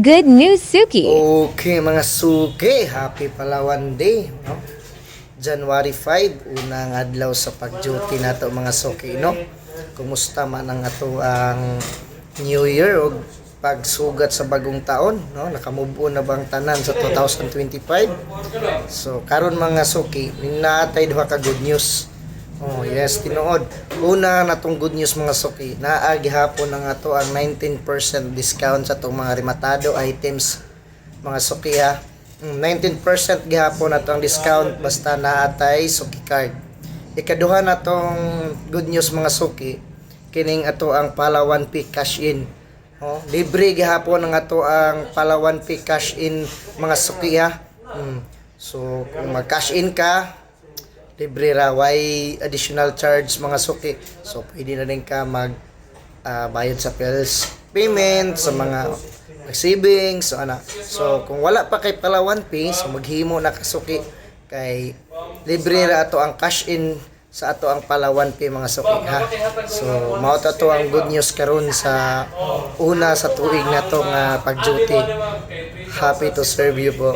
Good news, Suki! Okay mga suki, happy Palawan Day, no? January 5, unang adlaw sa pag-duty nato mga suki, no? Kumusta man ang ato ang New Year o pagsugat sa bagong taon, no? Nakamove on na bang tanan sa 2025? So karon mga suki, ninatay duha ka good news. Oh, yes, tinuod. Una natong good news mga suki, naa gihapon ang ato ang 19% discount sa atong mga rematado items mga suki ha. 19% gihapon ato ang discount basta naatay suki card. Ikaduha natong good news mga suki, kining ato ang Palawan Pay cash in. Oh, libre gihapon ang ato ang Palawan Pay cash in mga suki ha. So kung mag-cash in ka, libre ra, why additional charge mga suki. So pwede na rin ka mag bayad sa bills payment, sa mga savings, so ana. So kung wala pa kay Palawan Pay, so maghimo na ka suki kay libre ra ato ang cash in sa ato ang Palawan Pay mga suki ha. So mao to ang good news karon sa una sa tuig na to nga pag-duty. Happy to serve you po.